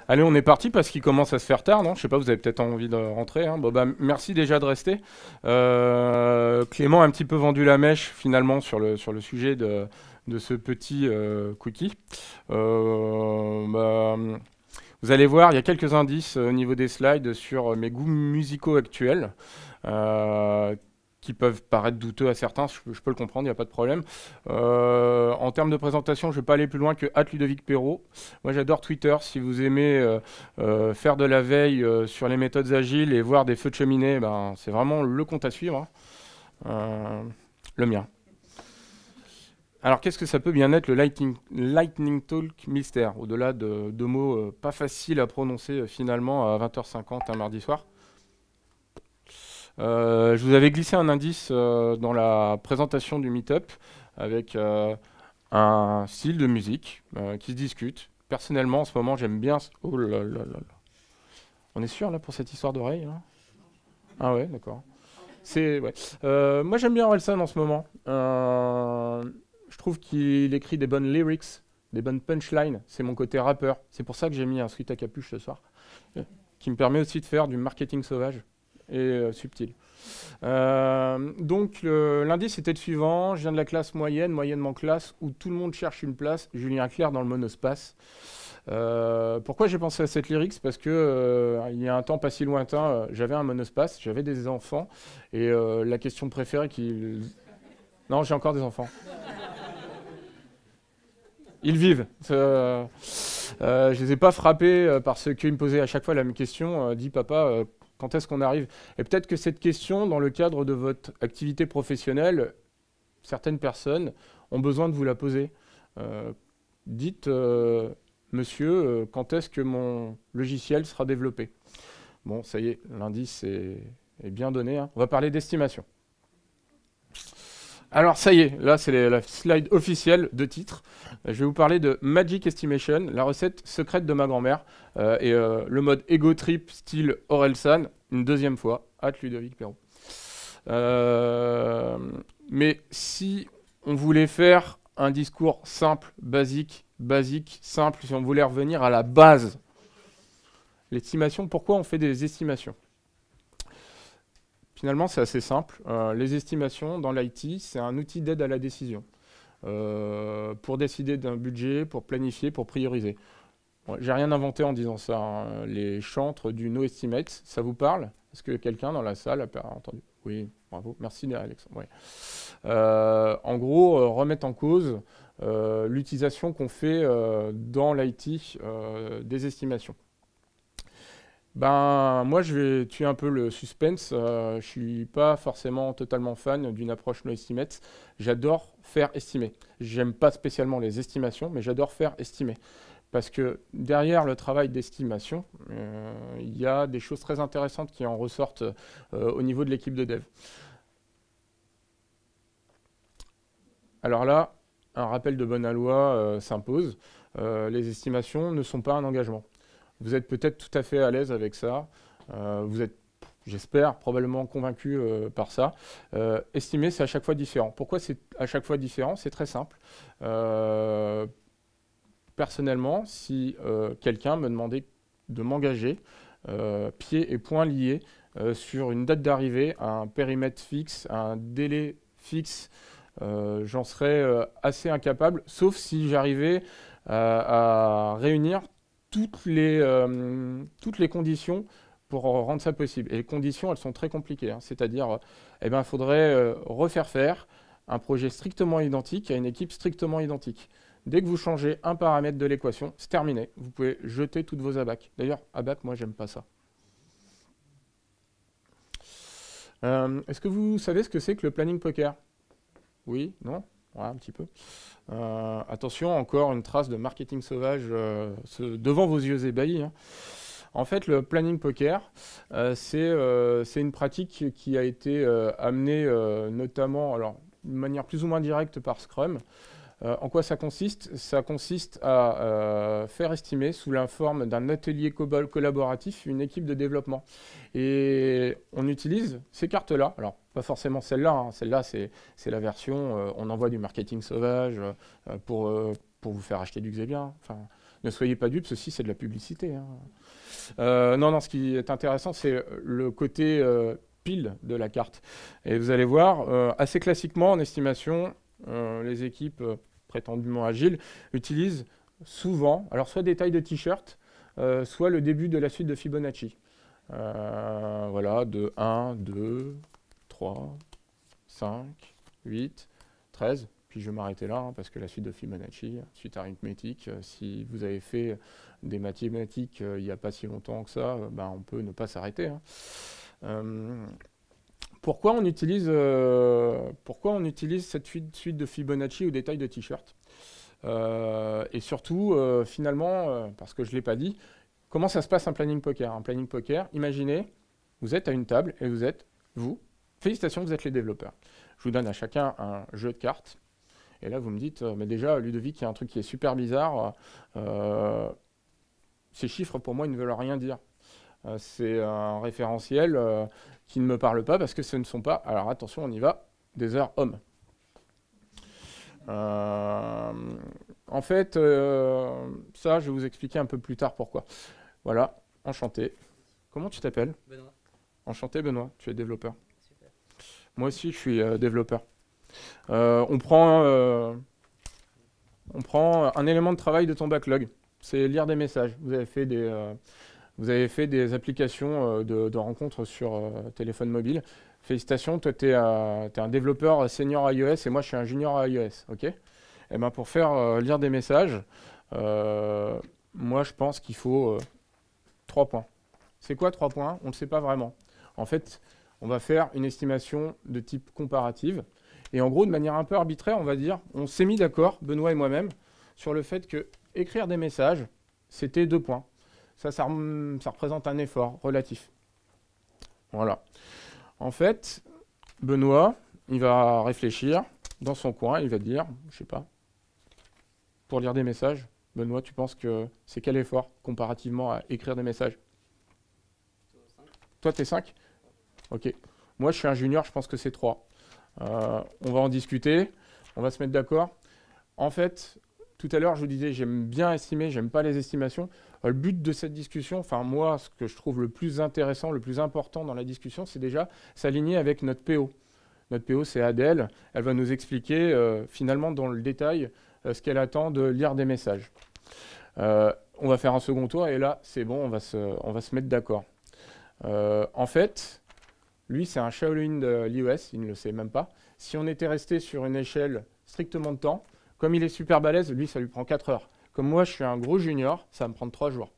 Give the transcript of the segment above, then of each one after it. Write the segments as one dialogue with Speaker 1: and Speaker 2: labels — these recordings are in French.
Speaker 1: Allez, on est parti parce qu'il commence à se faire tard, non? Je sais pas, vous avez peut-être envie de rentrer, hein. Bon, bah, merci déjà de rester. Clément a un petit peu vendu la mèche finalement sur le sujet de ce petit cookie. Bah, vous allez voir, il y a quelques indices au niveau des slides sur mes goûts musicaux actuels. euh, qui peuvent paraître douteux à certains, je peux le comprendre, il n'y a pas de problème. En termes de présentation, je ne vais pas aller plus loin que @Ludovic Perrault. Moi, j'adore Twitter. Si vous aimez faire de la veille sur les méthodes agiles et voir des feux de cheminée, ben, c'est vraiment le compte à suivre, hein. Euh, le mien. Alors, qu'est-ce que ça peut bien être le Lightning Talk mystère, au-delà de mots pas faciles à prononcer finalement à 20h50 un mardi soir? Je vous avais glissé un indice dans la présentation du Meetup avec un style de musique qui se discute. Personnellement, en ce moment, j'aime bien. Oh là là là là. On est sûr là pour cette histoire d'oreille là? Ah ouais, d'accord. C'est ouais. Moi, j'aime bien Orelsan en ce moment. Je trouve qu'il écrit des bonnes lyrics, des bonnes punchlines. C'est mon côté rappeur. C'est pour ça que j'ai mis un sweat à capuche ce soir, qui me permet aussi de faire du marketing sauvage et subtil. Donc l'indice était le suivant: je viens de la classe moyenne, moyennement classe, où tout le monde cherche une place. Julien Clerc dans le monospace. Pourquoi j'ai pensé à cette lyrics? Parce que il y a un temps pas si lointain, j'avais un monospace, j'avais des enfants, et la question préférée qui... Non, j'ai encore des enfants. Ils vivent. Je les ai pas frappés parce qu'ils me posaient à chaque fois la même question. Dis papa, quand est-ce qu'on arrive? Et peut-être que cette question, dans le cadre de votre activité professionnelle, certaines personnes ont besoin de vous la poser. Euh, Dites, monsieur, quand est-ce que mon logiciel sera développé? Bon, ça y est, l'indice est bien donné, hein. On va parler d'estimation. Alors ça y est, là c'est la slide officielle de titre. Je vais vous parler de Magic Estimation, la recette secrète de ma grand-mère, et le mode ego trip style Orelsan, une deuxième fois, @Ludovic Perrault. Euh, mais si on voulait faire un discours simple, basique, simple, si on voulait revenir à la base, l'estimation, pourquoi on fait des estimations? Finalement, c'est assez simple. Les estimations dans l'IT, c'est un outil d'aide à la décision. Pour décider d'un budget, pour planifier, pour prioriser. Bon, j'ai rien inventé en disant ça, hein. Les chantres du No Estimate, ça vous parle? Est-ce que quelqu'un dans la salle a entendu? Oui, bravo. Merci Alexandre. Ouais. En gros, remettre en cause l'utilisation qu'on fait dans l'IT des estimations. Ben, moi, je vais tuer un peu le suspense. Je suis pas forcément totalement fan d'une approche no estimate. J'adore faire estimer. J'aime pas spécialement les estimations, mais j'adore faire estimer. Parce que derrière le travail d'estimation, il y a des choses très intéressantes qui en ressortent au niveau de l'équipe de dev. Alors là, un rappel de bonne loi s'impose. Les estimations ne sont pas un engagement. Vous êtes peut-être tout à fait à l'aise avec ça. Vous êtes, j'espère, probablement convaincu par ça. Estimer, c'est à chaque fois différent. Pourquoi c'est à chaque fois différent? C'est très simple. Personnellement, si quelqu'un me demandait de m'engager, pieds et poings liés, sur une date d'arrivée, un périmètre fixe, un délai fixe, j'en serais assez incapable, sauf si j'arrivais à réunir toutes les conditions pour rendre ça possible. Et les conditions, elles sont très compliquées, hein. C'est-à-dire, eh ben, il faudrait refaire faire un projet strictement identique à une équipe strictement identique. Dès que vous changez un paramètre de l'équation, c'est terminé. Vous pouvez jeter toutes vos ABAC. D'ailleurs, ABAC, moi, j'aime pas ça. Est-ce que vous savez ce que c'est que le planning poker? Oui? Non? Ouais, un petit peu. Attention, encore une trace de marketing sauvage devant vos yeux ébahis, hein. En fait, le planning poker, c'est une pratique qui a été amenée notamment, alors, de manière plus ou moins directe par Scrum. En quoi ça consiste? Ça consiste à faire estimer sous la forme d'un atelier collaboratif une équipe de développement. Et on utilise ces cartes-là. Alors, pas forcément celle-là, hein. Celle-là, c'est la version, on envoie du marketing sauvage pour vous faire acheter du Xebian. Enfin, Ne soyez pas dupes, ceci c'est de la publicité, hein. Non, non, ce qui est intéressant, c'est le côté pile de la carte. Et vous allez voir, assez classiquement en estimation, les équipes prétendument agiles utilisent souvent, alors soit des tailles de t-shirt, soit le début de la suite de Fibonacci. Voilà, de 1, 2, 3, 5, 8, 13. Puis je vais m'arrêter là, hein, parce que la suite de Fibonacci, suite arithmétique, si vous avez fait des mathématiques il n'y a pas si longtemps que ça, ben, on peut ne pas s'arrêter, hein. Pourquoi on utilise cette suite de Fibonacci ou des tailles de t-shirt? Et surtout, finalement, parce que je ne l'ai pas dit, comment ça se passe un planning poker? Un planning poker, imaginez, vous êtes à une table et vous êtes, félicitations, vous êtes les développeurs. Je vous donne à chacun un jeu de cartes. Et là, vous me dites, mais déjà, Ludovic, il y a un truc qui est super bizarre. Ces chiffres, pour moi, ils ne veulent rien dire. C'est un référentiel qui ne me parle pas parce que ce ne sont pas, alors attention, on y va, des heures hommes. En fait, ça, je vais vous expliquer un peu plus tard pourquoi. Voilà, enchanté. Comment tu t'appelles?
Speaker 2: Benoît.
Speaker 1: Enchanté, Benoît, tu es développeur.
Speaker 2: Super.
Speaker 1: Moi aussi, je suis développeur. On prend un élément de travail de ton backlog, c'est lire des messages. Vous avez fait des applications de rencontres sur téléphone mobile. Félicitations, toi, tu es un développeur senior iOS et moi, je suis un junior iOS. Ok. Et ben, pour faire lire des messages, moi, je pense qu'il faut 3 points. C'est quoi 3 points? On ne sait pas vraiment. En fait, on va faire une estimation de type comparative. Et en gros, de manière un peu arbitraire, on va dire, on s'est mis d'accord, Benoît et moi-même, sur le fait que écrire des messages, c'était 2 points. Ça représente un effort relatif. Voilà. En fait, Benoît, il va réfléchir dans son coin, il va dire, je sais pas, pour lire des messages, Benoît, tu penses que c'est quel effort comparativement à écrire des messages? Toi, tu es 5? Ok. Moi, je suis un junior, je pense que c'est 3. On va en discuter, on va se mettre d'accord. En fait, tout à l'heure, je vous disais, j'aime bien estimer, j'aime pas les estimations. Le but de cette discussion, enfin moi, ce que je trouve le plus intéressant, le plus important dans la discussion, c'est déjà s'aligner avec notre PO. Notre PO, c'est Adèle. Elle va nous expliquer finalement dans le détail ce qu'elle attend de lire des messages. On va faire un second tour et là, c'est bon, on va se mettre d'accord. En fait, lui, c'est un Shaolin de l'iOS, il ne le sait même pas. Si on était resté sur une échelle strictement de temps, comme il est super balèze, lui, ça lui prend 4 heures. Comme moi, je suis un gros junior, ça va me prendre 3 jours.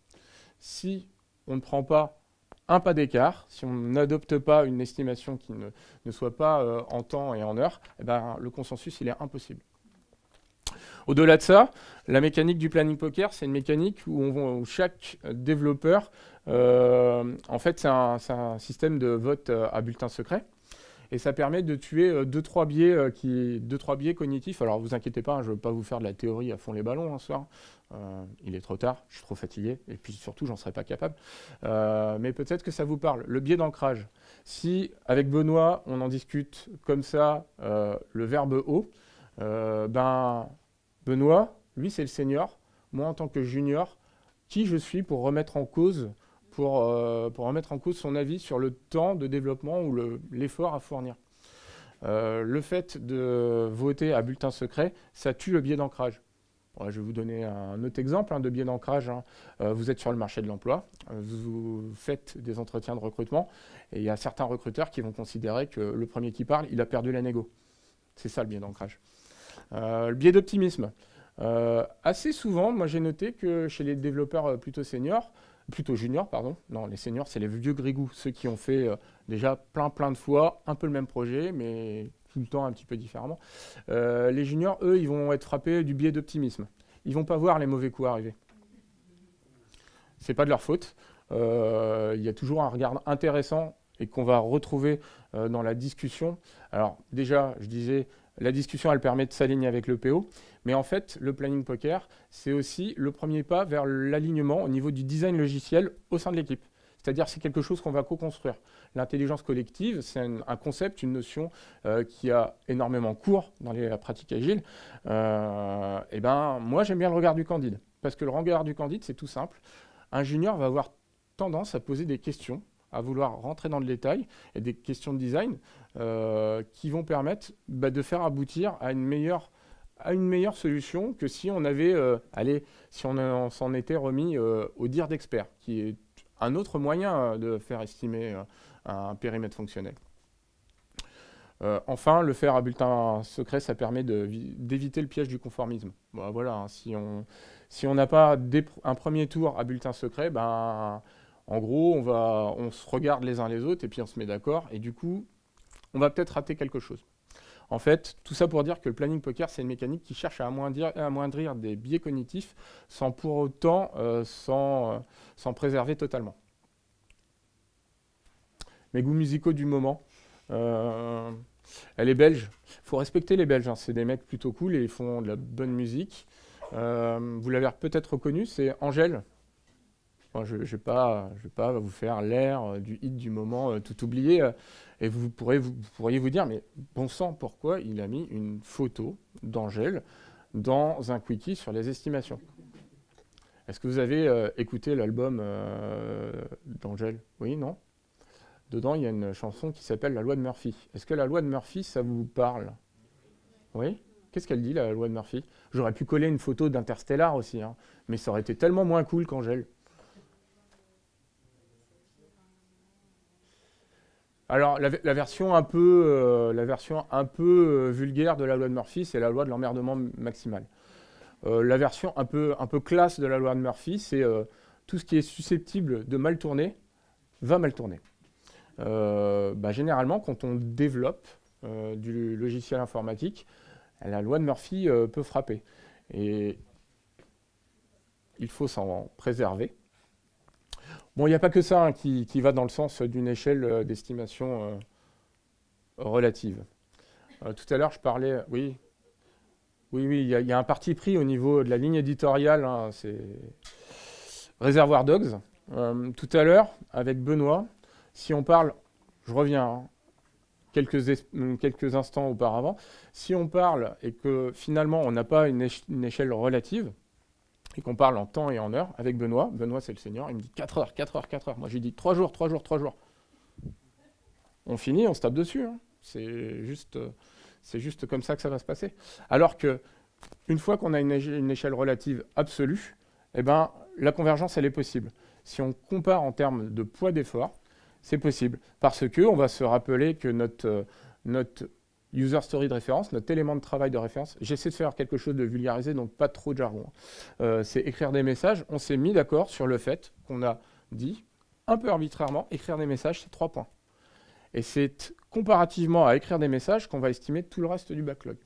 Speaker 1: Si on ne prend pas un pas d'écart, si on n'adopte pas une estimation qui ne soit pas en temps et en heure, eh ben, le consensus, il est impossible. Au-delà de ça, la mécanique du planning poker, c'est une mécanique où chaque développeur, en fait, c'est un système de vote à bulletin secret. Et ça permet de tuer 2-3 biais cognitifs. Alors, vous inquiétez pas, hein, je ne veux pas vous faire de la théorie à fond les ballons ce soir. Il est trop tard, je suis trop fatigué. Et puis surtout, j'en serais pas capable. Mais peut-être que ça vous parle. Le biais d'ancrage. Si, avec Benoît, on en discute comme ça, le verbe haut, ben, Benoît, lui, c'est le senior. Moi, en tant que junior, qui je suis pour remettre en cause son avis sur le temps de développement ou l'effort à fournir. Le fait de voter à bulletin secret, ça tue le biais d'ancrage. Bon, je vais vous donner un autre exemple de biais d'ancrage. Vous êtes sur le marché de l'emploi, vous faites des entretiens de recrutement, et il y a certains recruteurs qui vont considérer que le premier qui parle, il a perdu la négo. C'est ça le biais d'ancrage. Le biais d'optimisme. Assez souvent, moi j'ai noté que chez les développeurs plutôt juniors, pardon. Non, les seniors, c'est les vieux grigous, ceux qui ont fait déjà plein de fois un peu le même projet, mais tout le temps un petit peu différemment. Les juniors, eux, ils vont être frappés du biais d'optimisme. Ils vont pas voir les mauvais coups arriver. C'est pas de leur faute. Il y a toujours un regard intéressant et qu'on va retrouver dans la discussion. Alors déjà, je disais, la discussion, elle permet de s'aligner avec le PO. Mais en fait, le planning poker, c'est aussi le premier pas vers l'alignement au niveau du design logiciel au sein de l'équipe. C'est-à-dire c'est quelque chose qu'on va co-construire. L'intelligence collective, c'est un concept, une notion qui a énormément cours dans les pratiques agiles. Et ben, moi, j'aime bien le regard du Candide. parce que le regard du candidat, c'est tout simple. Un junior va avoir tendance à poser des questions, à vouloir rentrer dans le détail, et des questions de design qui vont permettre de faire aboutir à une meilleure solution que si on avait, si on s'en était remis au dire d'expert, qui est un autre moyen de faire estimer un périmètre fonctionnel. Enfin, le faire à bulletin secret, ça permet d'éviter le piège du conformisme. Bon, voilà, hein, si on n'a pas un premier tour à bulletin secret, en gros, on se regarde les uns les autres et puis on se met d'accord. Et du coup, on va peut-être rater quelque chose. En fait, tout ça pour dire que le planning poker, c'est une mécanique qui cherche à amoindrir des biais cognitifs sans pour autant s'en préserver totalement. Mes goûts musicaux du moment. Elle est belge. Il faut respecter les Belges. Hein. C'est des mecs plutôt cool et ils font de la bonne musique. Vous l'avez peut-être reconnu, c'est Angèle. Bon, je ne vais pas vous faire l'air du hit du moment tout oublié. Et vous pourriez vous dire, mais bon sang, pourquoi il a mis une photo d'Angèle dans un quickie sur les estimations? Est-ce que vous avez écouté l'album d'Angèle? Oui, non? Dedans, il y a une chanson qui s'appelle La loi de Murphy. Est-ce que la loi de Murphy, ça vous parle? Oui? Qu'est-ce qu'elle dit, la loi de Murphy? J'aurais pu coller une photo d'Interstellar aussi, hein, mais ça aurait été tellement moins cool qu'Angèle. Alors, la version un peu vulgaire de la loi de Murphy, c'est la loi de l'emmerdement maximal. La version un peu classe de la loi de Murphy, c'est tout ce qui est susceptible de mal tourner, va mal tourner. Généralement, quand on développe du logiciel informatique, la loi de Murphy peut frapper. Et il faut s'en préserver. Bon, il n'y a pas que ça hein, qui va dans le sens d'une échelle d'estimation relative. Tout à l'heure, je parlais... Oui, il y a un parti pris au niveau de la ligne éditoriale. Hein, c'est Réservoir Dogs. Tout à l'heure, avec Benoît, si on parle... Je reviens hein, quelques instants auparavant. Si on parle et que finalement, on n'a pas une échelle relative, et qu'on parle en temps et en heure avec Benoît. Benoît, c'est le senior, il me dit 4 heures, 4 heures, 4 heures. Moi, je lui dis 3 jours, 3 jours, 3 jours. On finit, on se tape dessus. Hein. C'est juste comme ça que ça va se passer. Alors que, une fois qu'on a une échelle relative absolue, eh ben, la convergence, elle est possible. Si on compare en termes de poids d'effort, c'est possible. Parce qu'on va se rappeler que notre user story de référence, notre élément de travail de référence. J'essaie de faire quelque chose de vulgarisé, donc pas trop de jargon. C'est écrire des messages. On s'est mis d'accord sur le fait qu'on a dit, un peu arbitrairement, écrire des messages, c'est 3 points. Et c'est comparativement à écrire des messages qu'on va estimer tout le reste du backlog.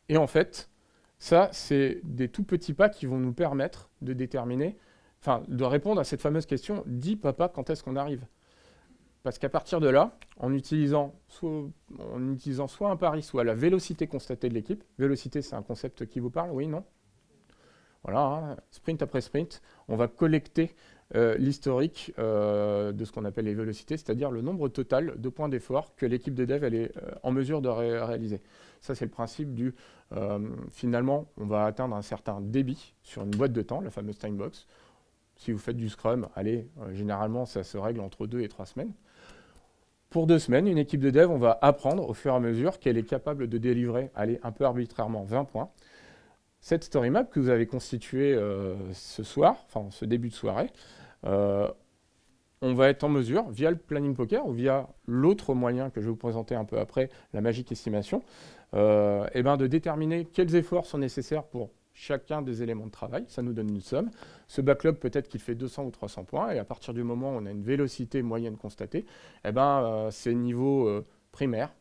Speaker 1: Et en fait, ça, c'est des tout petits pas qui vont nous permettre de déterminer, de répondre à cette fameuse question, dis papa, quand est-ce qu'on arrive? Parce qu'à partir de là, en utilisant soit un pari, soit la vélocité constatée de l'équipe, vélocité c'est un concept qui vous parle, oui, non? Voilà, hein, sprint après sprint, on va collecter l'historique de ce qu'on appelle les vélocités, c'est-à-dire le nombre total de points d'effort que l'équipe de dev elle est en mesure de réaliser. Ça c'est le principe du, finalement, on va atteindre un certain débit sur une boîte de temps, la fameuse timebox. Si vous faites du Scrum, allez, généralement ça se règle entre 2 et 3 semaines. Pour 2 semaines, une équipe de dev, on va apprendre au fur et à mesure qu'elle est capable de délivrer, allez, un peu arbitrairement, 20 points. Cette story map que vous avez constituée ce soir, enfin ce début de soirée, on va être en mesure, via le planning poker ou via l'autre moyen que je vais vous présenter un peu après, la magique estimation, de déterminer quels efforts sont nécessaires pour chacun des éléments de travail, ça nous donne une somme. Ce backlog, peut-être qu'il fait 200 ou 300 points, et à partir du moment où on a une vélocité moyenne constatée, c'est niveau primaire.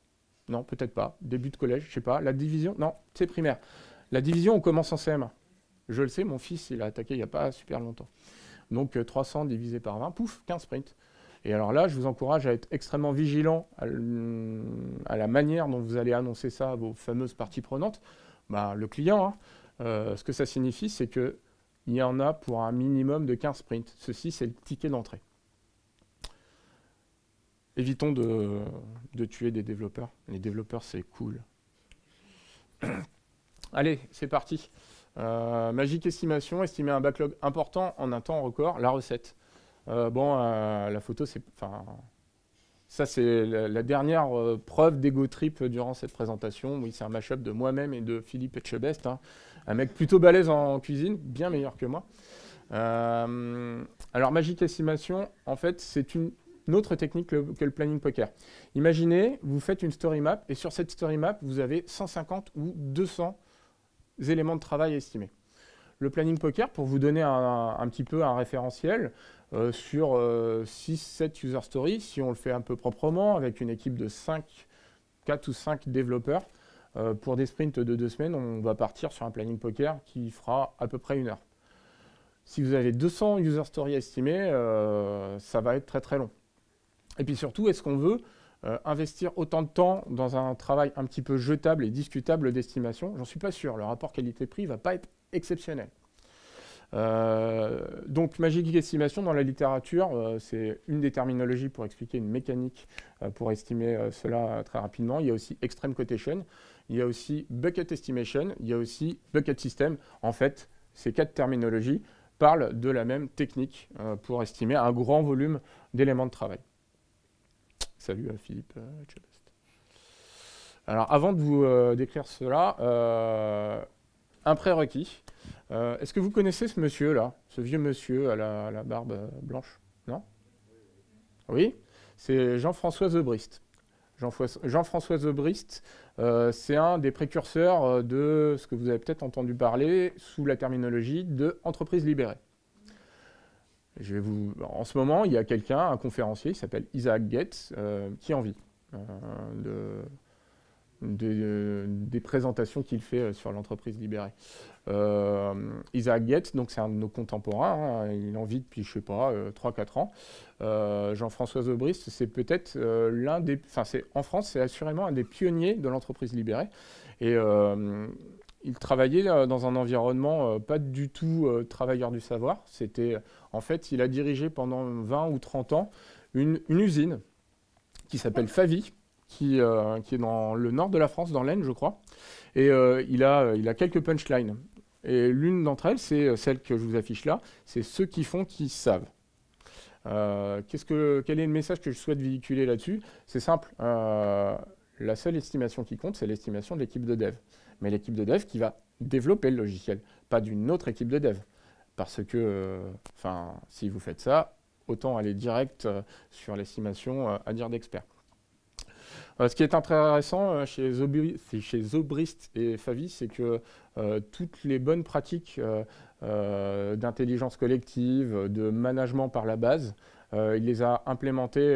Speaker 1: Non, peut-être pas. Début de collège, je sais pas. La division, non, c'est primaire. La division, on commence en CM1. Je le sais, mon fils, il a attaqué il n'y a pas super longtemps. Donc 300 divisé par 20, pouf, 15 sprints. Et alors là, je vous encourage à être extrêmement vigilant à la manière dont vous allez annoncer ça à vos fameuses parties prenantes. Le client, hein, ce que ça signifie, c'est qu'il y en a pour un minimum de 15 sprints. Ceci, c'est le ticket d'entrée. Évitons de tuer des développeurs. Les développeurs, c'est cool. Allez, c'est parti. Magique estimation, estimer un backlog important en un temps record, la recette. La photo, ça c'est la dernière preuve d'ego trip durant cette présentation. Oui, c'est un mashup de moi-même et de Philippe Etchebest, hein, un mec plutôt balèze en cuisine, bien meilleur que moi. Alors, magique estimation, en fait, c'est une autre technique que le planning poker. Imaginez, vous faites une story map et sur cette story map, vous avez 150 ou 200 éléments de travail estimés. Le planning poker, pour vous donner un petit peu un référentiel, sur 6-7 user stories, si on le fait un peu proprement, avec une équipe de 4 ou 5 développeurs, pour des sprints de 2 semaines, on va partir sur un planning poker qui fera à peu près 1 heure. Si vous avez 200 user stories estimés, ça va être très très long. Et puis surtout, est-ce qu'on veut investir autant de temps dans un travail un petit peu jetable et discutable d'estimation? J'en suis pas sûr. Le rapport qualité-prix ne va pas être exceptionnel. Donc, magique estimation dans la littérature, c'est une des terminologies pour expliquer une mécanique pour estimer cela très rapidement. Il y a aussi extreme quotation, il y a aussi bucket estimation, il y a aussi bucket system. En fait, ces 4 terminologies parlent de la même technique pour estimer un grand volume d'éléments de travail. Salut Philippe Etchebest. Alors, avant de vous décrire cela, un prérequis. Est-ce que vous connaissez ce monsieur-là, ce vieux monsieur à la barbe blanche? Non? Oui? C'est Jean-François Zobrist. Jean-François Zobrist, c'est un des précurseurs de ce que vous avez peut-être entendu parler sous la terminologie de entreprise libérée. En ce moment, il y a quelqu'un, un conférencier, il s'appelle Isaac Getz, qui en vit des présentations qu'il fait sur l'entreprise libérée. Isaac Getz, donc c'est un de nos contemporains, hein, il en vit depuis, je sais pas, 3-4 ans. Jean-François Zobrist, c'est peut-être l'un des... en France, c'est assurément un des pionniers de l'entreprise libérée. Et il travaillait dans un environnement pas du tout travailleur du savoir. En fait, il a dirigé pendant 20 ou 30 ans une usine qui s'appelle Favy, qui est dans le nord de la France, dans l'Aisne, je crois. Et il a quelques punchlines. Et l'une d'entre elles, c'est celle que je vous affiche là, c'est ceux qui font qui savent. Quel est le message que je souhaite véhiculer là-dessus? C'est simple. La seule estimation qui compte, c'est l'estimation de l'équipe de dev. Mais l'équipe de dev qui va développer le logiciel, pas d'une autre équipe de dev. Parce que, si vous faites ça, autant aller direct sur l'estimation à dire d'expert. Ce qui est intéressant chez Zobrist et Favy, c'est que toutes les bonnes pratiques d'intelligence collective, de management par la base, il les a implémentées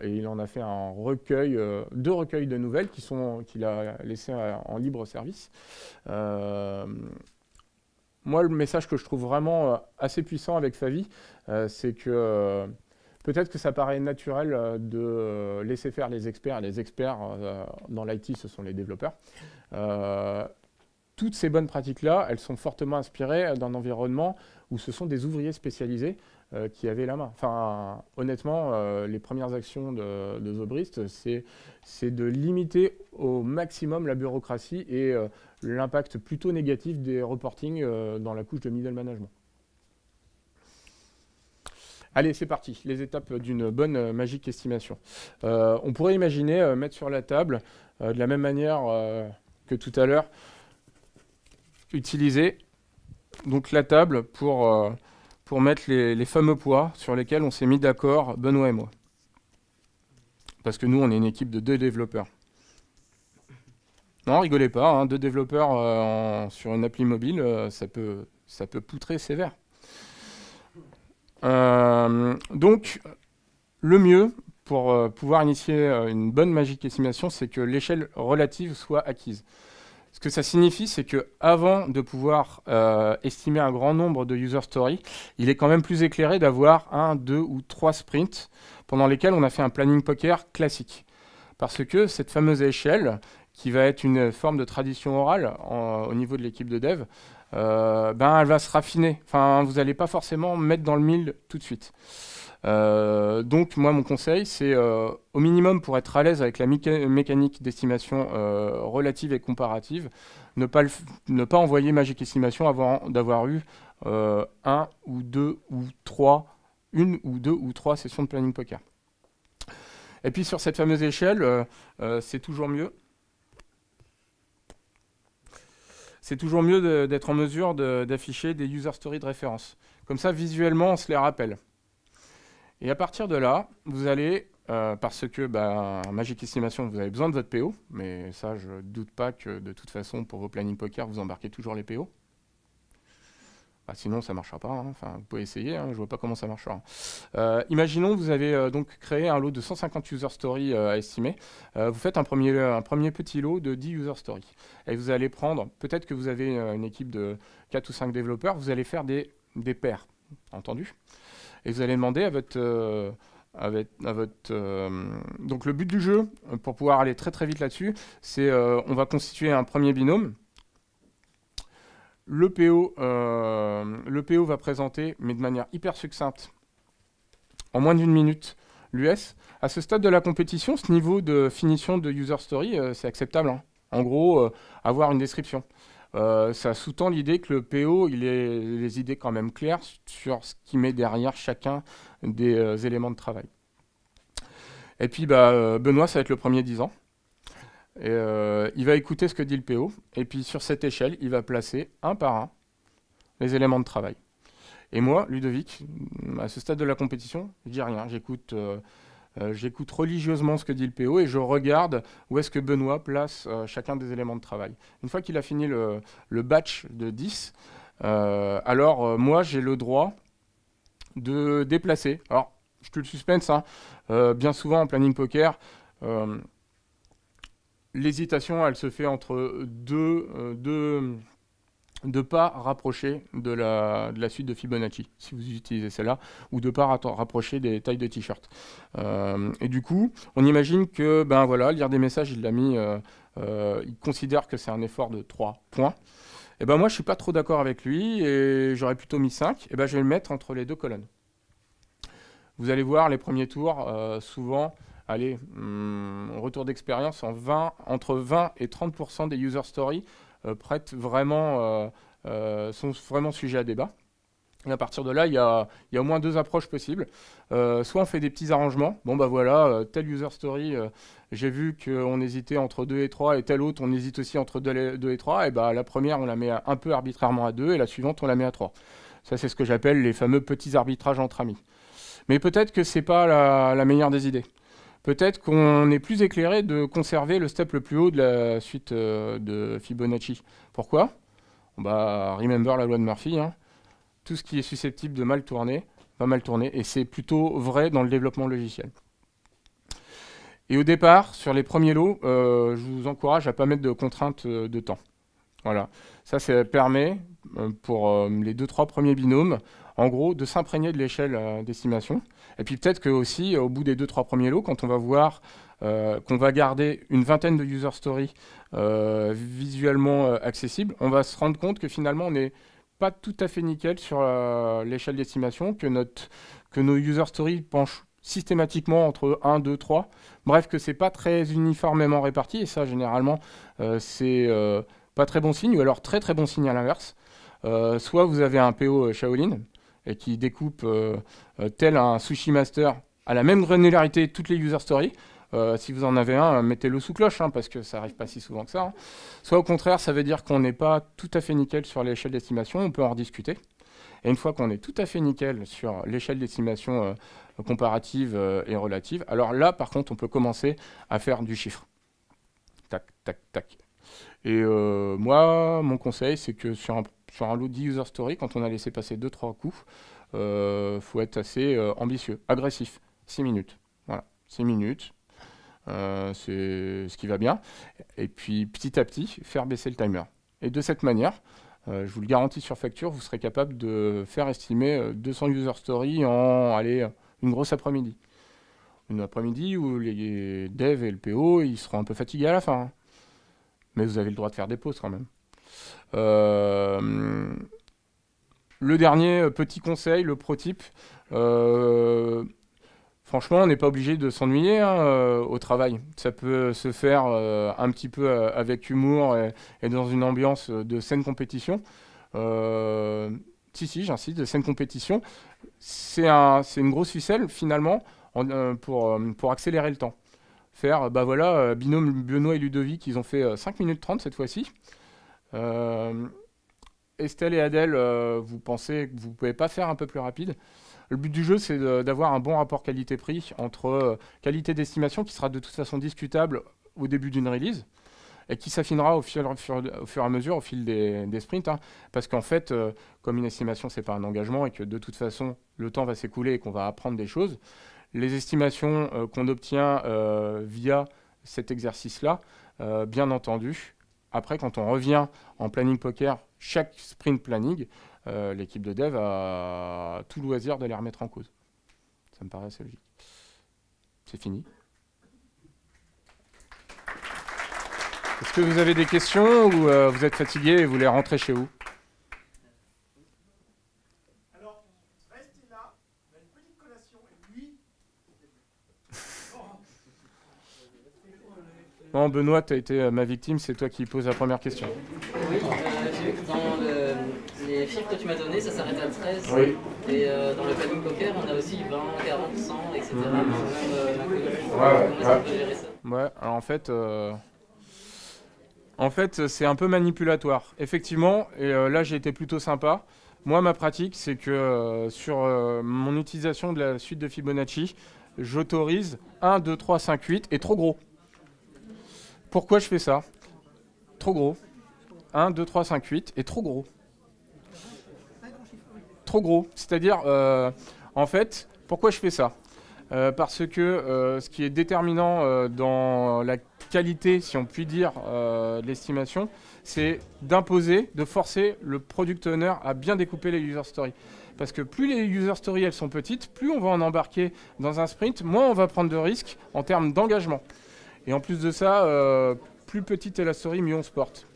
Speaker 1: et il en a fait un recueil, 2 recueils de nouvelles qu'il a laissés en libre service. Moi, le message que je trouve vraiment assez puissant avec Favy, c'est que peut-être que ça paraît naturel de laisser faire les experts. Et les experts dans l'IT, ce sont les développeurs. Toutes ces bonnes pratiques-là, elles sont fortement inspirées d'un environnement où ce sont des ouvriers spécialisés qui avaient la main. Enfin, honnêtement, les premières actions de Zobrist, c'est de limiter au maximum la bureaucratie et l'impact plutôt négatif des reportings dans la couche de middle management. Allez, c'est parti, les étapes d'une bonne magique estimation. On pourrait imaginer mettre sur la table, de la même manière que tout à l'heure, utiliser donc la table pour mettre les fameux poids sur lesquels on s'est mis d'accord, Benoît et moi. Parce que nous, on est une équipe de 2 développeurs. Non, rigolez pas, hein, 2 développeurs sur une appli mobile, ça peut poutrer sévère. Donc, le mieux pour pouvoir initier une bonne magique estimation, c'est que l'échelle relative soit acquise. Ce que ça signifie, c'est qu'avant de pouvoir estimer un grand nombre de user stories, il est quand même plus éclairé d'avoir 1, 2 ou 3 sprints pendant lesquels on a fait un planning poker classique. Parce que cette fameuse échelle, qui va être une forme de tradition orale au niveau de l'équipe de dev, ben, elle va se raffiner. Enfin, vous n'allez pas forcément mettre dans le mille tout de suite. Donc, moi, mon conseil, c'est au minimum pour être à l'aise avec la mécanique d'estimation relative et comparative, ne pas envoyer Magic Estimation avant d'avoir eu un ou deux ou trois, une ou deux ou trois sessions de planning poker. Et puis sur cette fameuse échelle, c'est toujours mieux. C'est toujours mieux d'être en mesure d'afficher des user stories de référence. Comme ça, visuellement, on se les rappelle. Et à partir de là, vous allez, parce que Magic Estimation, vous avez besoin de votre PO, mais ça, je ne doute pas que de toute façon, pour vos planning poker, vous embarquez toujours les PO. Sinon, ça ne marchera pas. Hein. Enfin, vous pouvez essayer, hein. Je ne vois pas comment ça marchera. Imaginons que vous avez donc créé un lot de 150 user stories à estimer. Vous faites un premier petit lot de 10 user stories. Et vous allez prendre, peut-être que vous avez une équipe de 4 ou 5 développeurs, vous allez faire des pairs, entendu. Et vous allez demander à votre... Donc le but du jeu, pour pouvoir aller très très vite là-dessus, c'est on va constituer un premier binôme. Le PO va présenter, mais de manière hyper succincte, en moins d'une minute, l'US. À ce stade de la compétition, ce niveau de finition de user story, c'est acceptable. Hein. En gros, avoir une description. Ça sous-tend l'idée que le PO, il ait les idées quand même claires sur ce qu'il met derrière chacun des éléments de travail. Et puis, Benoît, ça va être le premier 10 ans. Et, il va écouter ce que dit le PO, et puis sur cette échelle, il va placer un par un les éléments de travail. Et moi, Ludovic, à ce stade de la compétition, je dis rien, j'écoute religieusement ce que dit le PO et je regarde où est-ce que Benoît place chacun des éléments de travail. Une fois qu'il a fini le batch de 10, alors moi j'ai le droit de déplacer. Alors, je te le suspense, hein, bien souvent en planning poker, l'hésitation, elle se fait entre deux pas rapprochés de la suite de Fibonacci, si vous utilisez celle-là, ou de pas rapprocher des tailles de t-shirt. Et du coup, on imagine que, lire des messages, il l'a mis, il considère que c'est un effort de 3 points. Et moi, je suis pas trop d'accord avec lui, et j'aurais plutôt mis 5, et je vais le mettre entre les deux colonnes. Vous allez voir, les premiers tours, souvent... Allez, retour d'expérience, entre 20 et 30% des user stories sont vraiment sujets à débat. Et à partir de là, il y a au moins deux approches possibles. Soit on fait des petits arrangements. Bon, telle user story, j'ai vu qu'on hésitait entre 2 et 3, et telle autre, on hésite aussi entre 2 et 3. Et la première, on la met un peu arbitrairement à 2, et la suivante, on la met à 3. Ça, c'est ce que j'appelle les fameux petits arbitrages entre amis. Mais peut-être que ce n'est pas la meilleure des idées. Peut-être qu'on est plus éclairé de conserver le step le plus haut de la suite de Fibonacci. Pourquoi? Remember la loi de Murphy, hein. Tout ce qui est susceptible de mal tourner va mal tourner, et c'est plutôt vrai dans le développement logiciel. Et au départ, sur les premiers lots, je vous encourage à ne pas mettre de contraintes de temps. Voilà, ça permet pour les 2-3 premiers binômes, en gros, de s'imprégner de l'échelle d'estimation. Et puis peut-être que aussi, au bout des 2-3 premiers lots, quand on va voir qu'on va garder une vingtaine de user stories visuellement accessibles, on va se rendre compte que finalement, on n'est pas tout à fait nickel sur l'échelle d'estimation, que nos user stories penchent systématiquement entre 1, 2, 3. Bref, que c'est pas très uniformément réparti, et ça, généralement, c'est pas très bon signe, ou alors très très bon signe à l'inverse. Soit vous avez un PO Shaolin, et qui découpe tel un sushi master à la même granularité toutes les user stories. Si vous en avez un, mettez-le sous cloche, hein, parce que ça n'arrive pas si souvent que ça. Hein. Soit au contraire, ça veut dire qu'on n'est pas tout à fait nickel sur l'échelle d'estimation, on peut en rediscuter. Et une fois qu'on est tout à fait nickel sur l'échelle d'estimation comparative et relative, alors là, par contre, on peut commencer à faire du chiffre. Tac, tac, tac. Et moi, mon conseil, c'est que sur un lot de 10 user story, quand on a laissé passer 2-3 coups, faut être assez ambitieux, agressif. 6 minutes. Voilà, 6 minutes. C'est ce qui va bien. Et puis, petit à petit, faire baisser le timer. Et de cette manière, je vous le garantis sur facture, vous serez capable de faire estimer 200 user story en une grosse après-midi. Une après-midi où les devs et le PO, ils seront un peu fatigués à la fin. Hein. Mais vous avez le droit de faire des pauses quand même. Le dernier petit conseil, le pro tip, franchement, on n'est pas obligé de s'ennuyer hein, au travail. Ça peut se faire un petit peu avec humour et dans une ambiance de saine compétition. Si, j'insiste, de saine compétition. C'est une grosse ficelle, finalement, pour accélérer le temps. Faire, bah voilà, binôme Benoît et Ludovic, ils ont fait 5 minutes 30 cette fois-ci. Estelle et Adèle, vous pensez que vous ne pouvez pas faire un peu plus rapide. Le but du jeu, c'est d'avoir un bon rapport qualité-prix entre qualité d'estimation, qui sera de toute façon discutable au début d'une release, et qui s'affinera au fur et à mesure, au fil des sprints. Hein, parce qu'en fait, comme une estimation, ce n'est pas un engagement, et que de toute façon, le temps va s'écouler et qu'on va apprendre des choses, les estimations qu'on obtient via cet exercice-là, bien entendu, après, quand on revient en planning poker, chaque sprint planning, l'équipe de dev a tout loisir de les remettre en cause. Ça me paraît assez logique. C'est fini. Est-ce que vous avez des questions ou vous êtes fatigué et vous voulez rentrer chez vous?
Speaker 2: Alors, restez là, on a une petite collation et lui...
Speaker 1: Bon, Benoît, tu as été ma victime, c'est toi qui poses la première question.
Speaker 3: Oui, j'ai vu que dans les chiffres que tu m'as donnés, ça s'arrête à 13.
Speaker 1: Oui.
Speaker 3: Et dans le planning poker, on a aussi 20, 40, 100, etc.
Speaker 1: Mhm.
Speaker 3: Même comment est-ce qu'on peut gérer ça?
Speaker 1: Ouais, alors en fait, c'est un peu manipulatoire. Effectivement, et là, j'ai été plutôt sympa. Moi, ma pratique, c'est que sur mon utilisation de la suite de Fibonacci, j'autorise 1, 2, 3, 5, 8 et trop gros. Pourquoi je fais ça? Trop gros. 1, 2, 3, 5, 8 et trop gros. Trop gros. C'est-à-dire, en fait, pourquoi je fais ça? Parce que ce qui est déterminant dans la qualité, si on peut dire, de l'estimation, c'est d'imposer, de forcer le product owner à bien découper les user stories. Parce que plus les user stories elles sont petites, plus on va en embarquer dans un sprint, moins on va prendre de risques en termes d'engagement. Et en plus de ça, plus petite est la story, mieux on se porte.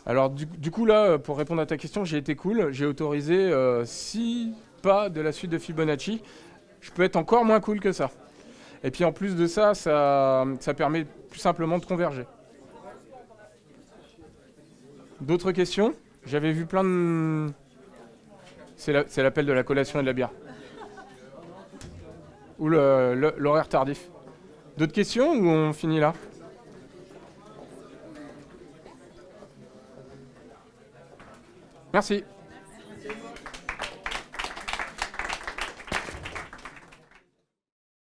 Speaker 1: Alors du coup là, pour répondre à ta question, j'ai été cool. J'ai autorisé 6 pas de la suite de Fibonacci. Je peux être encore moins cool que ça. Et puis en plus de ça, ça permet tout simplement de converger. D'autres questions? J'avais vu plein de... C'est l'appel de la collation et de la bière. Ou l'horaire tardif. D'autres questions ou on finit là? Merci.